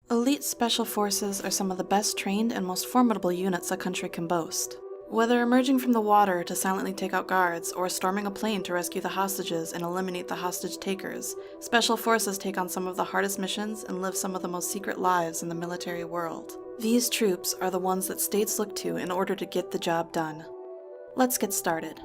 Elite Special Forces are some of the best trained and most formidable units a country can boast. Whether emerging from the water to silently take out guards, or storming a plane to rescue the hostages and eliminate the hostage takers, Special Forces take on some of the hardest missions and live some of the most secret lives in the military world. These troops are the ones that states look to in order to get the job done. Let's get started.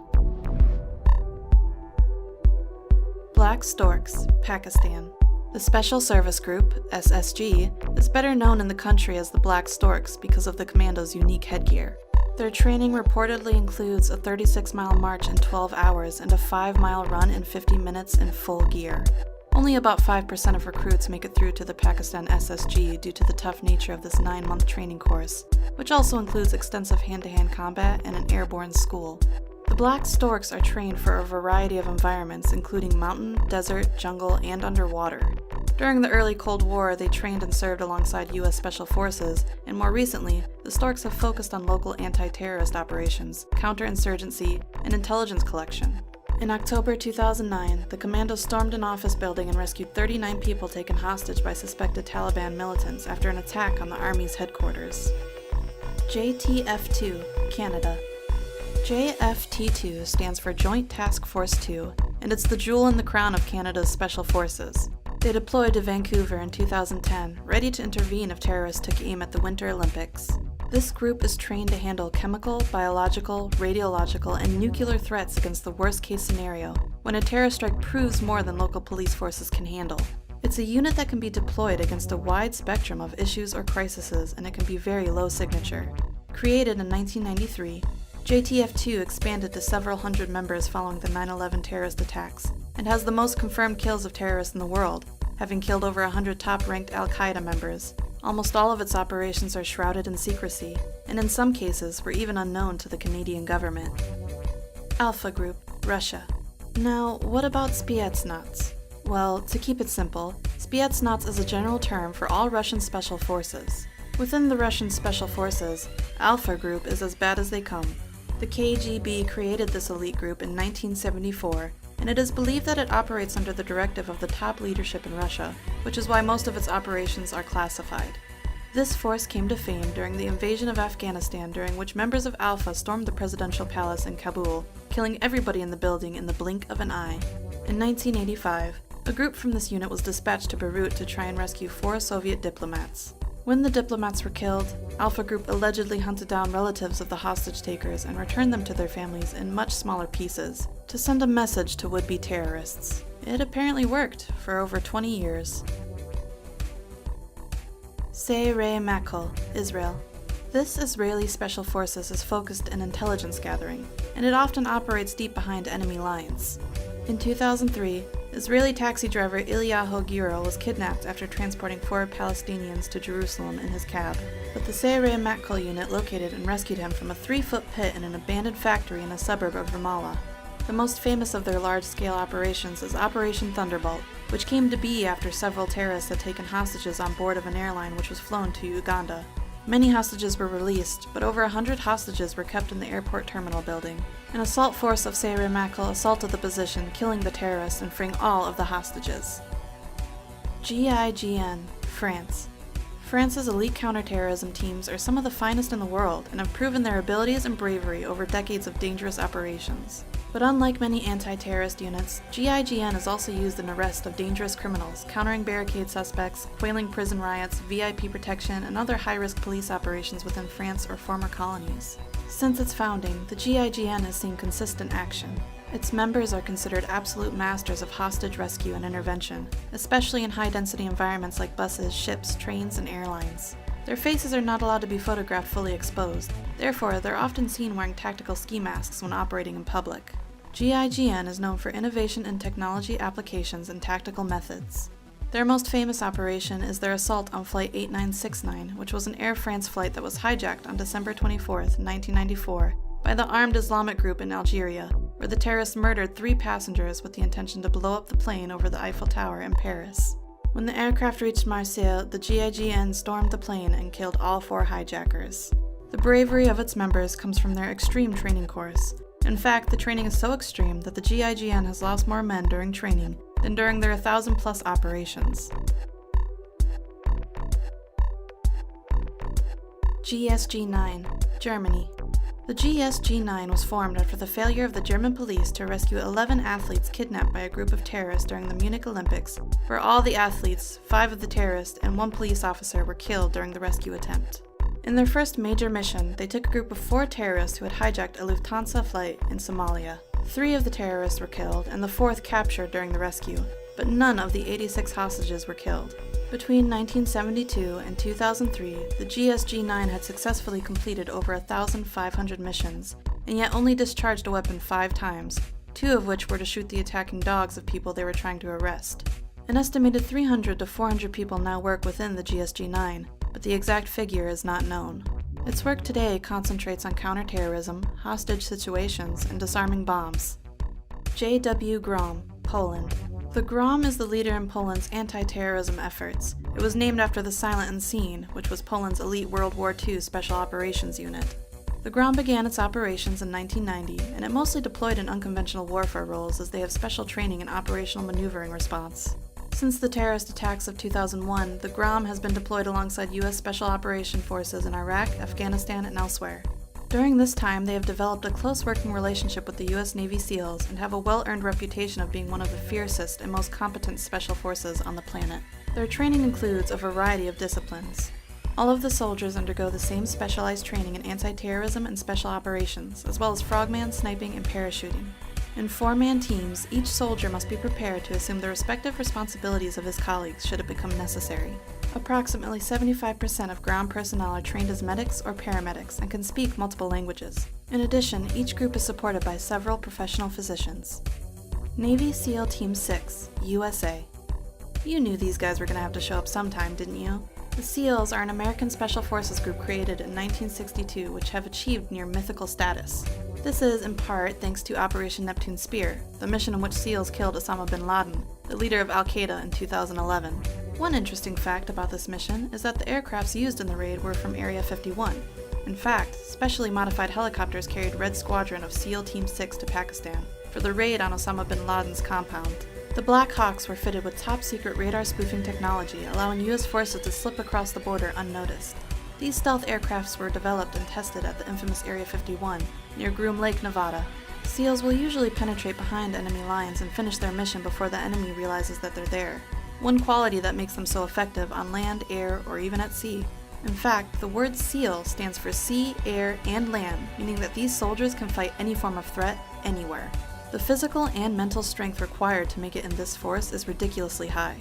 Black Storks, Pakistan. The Special Service Group, SSG, is better known in the country as the Black Storks because of the commando's unique headgear. Their training reportedly includes a 36-mile march in 12 hours and a 5-mile run in 50 minutes in full gear. Only about 5% of recruits make it through to the Pakistan SSG due to the tough nature of this 9-month training course, which also includes extensive hand-to-hand combat and an airborne school. The Black Storks are trained for a variety of environments, including mountain, desert, jungle, and underwater. During the early Cold War, they trained and served alongside U.S. Special Forces, and more recently, the Storks have focused on local anti-terrorist operations, counterinsurgency, and intelligence collection. In October 2009, the commando stormed an office building and rescued 39 people taken hostage by suspected Taliban militants after an attack on the Army's headquarters. JTF-2, Canada. JFT-2 stands for Joint Task Force 2, and it's the jewel in the crown of Canada's Special Forces. They deployed to Vancouver in 2010, ready to intervene if terrorists took aim at the Winter Olympics. This group is trained to handle chemical, biological, radiological, and nuclear threats against the worst-case scenario, when a terror strike proves more than local police forces can handle. It's a unit that can be deployed against a wide spectrum of issues or crises, and it can be very low signature. Created in 1993, JTF-2 expanded to several hundred members following the 9/11 terrorist attacks, and has the most confirmed kills of terrorists in the world, having killed over 100 top-ranked Al-Qaeda members. Almost all of its operations are shrouded in secrecy, and in some cases were even unknown to the Canadian government. Alpha Group, Russia. Now, what about Spetsnaz? Well, to keep it simple, Spetsnaz is a general term for all Russian special forces. Within the Russian Special Forces, Alpha Group is as bad as they come. The KGB created this elite group in 1974, and it is believed that it operates under the directive of the top leadership in Russia, which is why most of its operations are classified. This force came to fame during the invasion of Afghanistan, during which members of Alpha stormed the presidential palace in Kabul, killing everybody in the building in the blink of an eye. In 1985, a group from this unit was dispatched to Beirut to try and rescue 4 Soviet diplomats. When the diplomats were killed, Alpha Group allegedly hunted down relatives of the hostage takers and returned them to their families in much smaller pieces, to send a message to would-be terrorists. It apparently worked for over 20 years. Sayeret Matkal, Israel. This Israeli Special Forces is focused in intelligence gathering, and it often operates deep behind enemy lines. In 2003, Israeli taxi driver Ilyahu Giro was kidnapped after transporting 4 Palestinians to Jerusalem in his cab, but the Sayeret Matkal unit located and rescued him from a 3-foot pit in an abandoned factory in a suburb of Ramallah. The most famous of their large-scale operations is Operation Thunderbolt, which came to be after several terrorists had taken hostages on board of an airline which was flown to Uganda. Many hostages were released, but over 100 hostages were kept in the airport terminal building. An assault force of Sayeret Matkal assaulted the position, killing the terrorists and freeing all of the hostages. GIGN, France. France's elite counterterrorism teams are some of the finest in the world and have proven their abilities and bravery over decades of dangerous operations. But unlike many anti-terrorist units, GIGN is also used in arrest of dangerous criminals, countering barricade suspects, quelling prison riots, VIP protection, and other high-risk police operations within France or former colonies. Since its founding, the GIGN has seen consistent action. Its members are considered absolute masters of hostage rescue and intervention, especially in high-density environments like buses, ships, trains, and airlines. Their faces are not allowed to be photographed fully exposed, therefore they're often seen wearing tactical ski masks when operating in public. GIGN is known for innovation in technology applications and tactical methods. Their most famous operation is their assault on Flight 8969, which was an Air France flight that was hijacked on December 24, 1994, by the armed Islamic group in Algeria, where the terrorists murdered 3 passengers with the intention to blow up the plane over the Eiffel Tower in Paris. When the aircraft reached Marseille, the GIGN stormed the plane and killed all 4 hijackers. The bravery of its members comes from their extreme training course. In fact, the training is so extreme that the GIGN has lost more men during training than during their 1,000-plus operations. GSG-9, Germany. The GSG-9 was formed after the failure of the German police to rescue 11 athletes kidnapped by a group of terrorists during the Munich Olympics, where all the athletes, 5 of the terrorists, and 1 police officer were killed during the rescue attempt. In their first major mission, they took a group of 4 terrorists who had hijacked a Lufthansa flight in Somalia. 3 of the terrorists were killed, and the 4th captured during the rescue, but none of the 86 hostages were killed. Between 1972 and 2003, the GSG-9 had successfully completed over 1,500 missions, and yet only discharged a weapon 5 times, 2 of which were to shoot the attacking dogs of people they were trying to arrest. An estimated 300 to 400 people now work within the GSG-9, but the exact figure is not known. Its work today concentrates on counterterrorism, hostage situations, and disarming bombs. J.W. Grom, Poland. The Grom is the leader in Poland's anti-terrorism efforts. It was named after the Silent Unseen, which was Poland's elite World War II Special Operations unit. The Grom began its operations in 1990, and it mostly deployed in unconventional warfare roles as they have special training in operational maneuvering response. Since the terrorist attacks of 2001, the Grom has been deployed alongside U.S. Special Operations Forces in Iraq, Afghanistan, and elsewhere. During this time, they have developed a close working relationship with the U.S. Navy SEALs and have a well-earned reputation of being one of the fiercest and most competent special forces on the planet. Their training includes a variety of disciplines. All of the soldiers undergo the same specialized training in anti-terrorism and special operations, as well as frogman, sniping, and parachuting. In 4-man teams, each soldier must be prepared to assume the respective responsibilities of his colleagues should it become necessary. Approximately 75% of ground personnel are trained as medics or paramedics and can speak multiple languages. In addition, each group is supported by several professional physicians. Navy SEAL Team 6, USA. You knew these guys were going to have to show up sometime, didn't you? The SEALs are an American Special Forces group created in 1962 which have achieved near mythical status. This is, in part, thanks to Operation Neptune Spear, the mission in which SEALs killed Osama bin Laden, the leader of Al-Qaeda in 2011. One interesting fact about this mission is that the aircrafts used in the raid were from Area 51. In fact, specially modified helicopters carried Red Squadron of SEAL Team 6 to Pakistan for the raid on Osama bin Laden's compound. The Black Hawks were fitted with top-secret radar spoofing technology, allowing U.S. forces to slip across the border unnoticed. These stealth aircrafts were developed and tested at the infamous Area 51, near Groom Lake, Nevada. SEALs will usually penetrate behind enemy lines and finish their mission before the enemy realizes that they're there. One quality that makes them so effective on land, air, or even at sea. In fact, the word SEAL stands for sea, air, and land, meaning that these soldiers can fight any form of threat, anywhere. The physical and mental strength required to make it in this force is ridiculously high.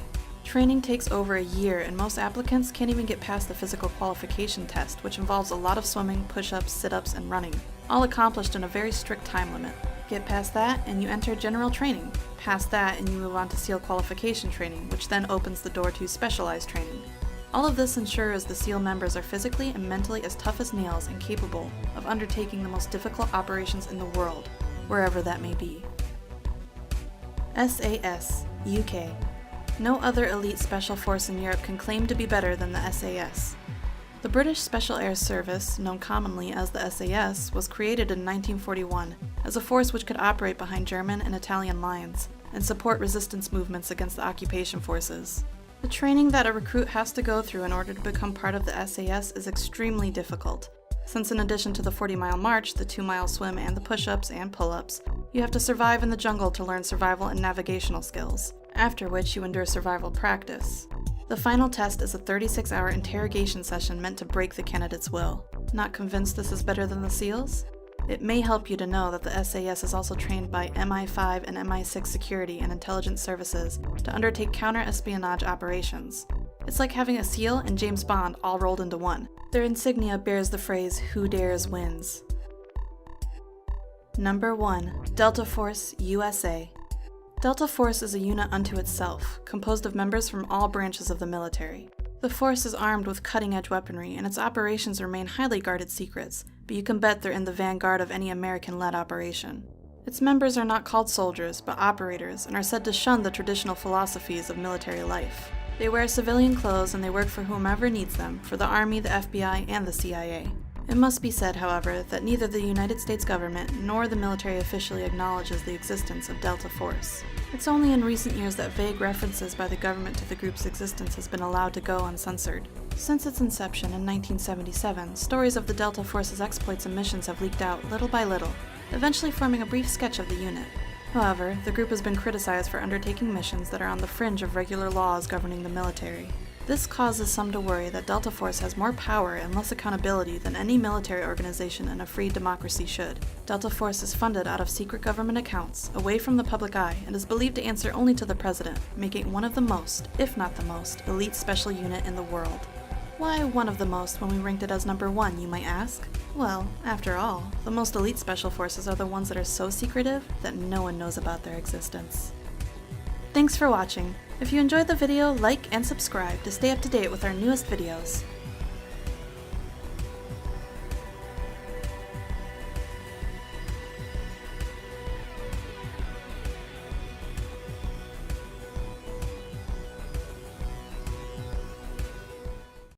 Training takes over a year, and most applicants can't even get past the physical qualification test, which involves a lot of swimming, push-ups, sit-ups, and running, all accomplished in a very strict time limit. Get past that, and you enter general training. Past that, and you move on to SEAL qualification training, which then opens the door to specialized training. All of this ensures the SEAL members are physically and mentally as tough as nails and capable of undertaking the most difficult operations in the world, wherever that may be. SAS, UK. No other elite special force in Europe can claim to be better than the SAS. The British Special Air Service, known commonly as the SAS, was created in 1941 as a force which could operate behind German and Italian lines and support resistance movements against the occupation forces. The training that a recruit has to go through in order to become part of the SAS is extremely difficult, since in addition to the 40-mile march, the 2-mile swim, and the push-ups and pull-ups, you have to survive in the jungle to learn survival and navigational skills, after which you endure survival practice. The final test is a 36-hour interrogation session meant to break the candidate's will. Not convinced this is better than the SEALs? It may help you to know that the SAS is also trained by MI5 and MI6 security and intelligence services to undertake counter-espionage operations. It's like having a SEAL and James Bond all rolled into one. Their insignia bears the phrase, "Who dares wins." Number 1. Delta Force, USA. Delta Force is a unit unto itself, composed of members from all branches of the military. The force is armed with cutting-edge weaponry, and its operations remain highly guarded secrets, but you can bet they're in the vanguard of any American-led operation. Its members are not called soldiers, but operators, and are said to shun the traditional philosophies of military life. They wear civilian clothes and they work for whomever needs them, for the Army, the FBI, and the CIA. It must be said, however, that neither the United States government nor the military officially acknowledges the existence of Delta Force. It's only in recent years that vague references by the government to the group's existence has been allowed to go uncensored. Since its inception in 1977, stories of the Delta Force's exploits and missions have leaked out little by little, eventually forming a brief sketch of the unit. However, the group has been criticized for undertaking missions that are on the fringe of regular laws governing the military. This causes some to worry that Delta Force has more power and less accountability than any military organization in a free democracy should. Delta Force is funded out of secret government accounts, away from the public eye, and is believed to answer only to the president, making it one of the most, if not the most, elite special unit in the world. Why one of the most when we ranked it as number 1, you might ask? Well, after all, the most elite special forces are the ones that are so secretive that no one knows about their existence. Thanks for watching. If you enjoyed the video, like and subscribe to stay up to date with our newest videos.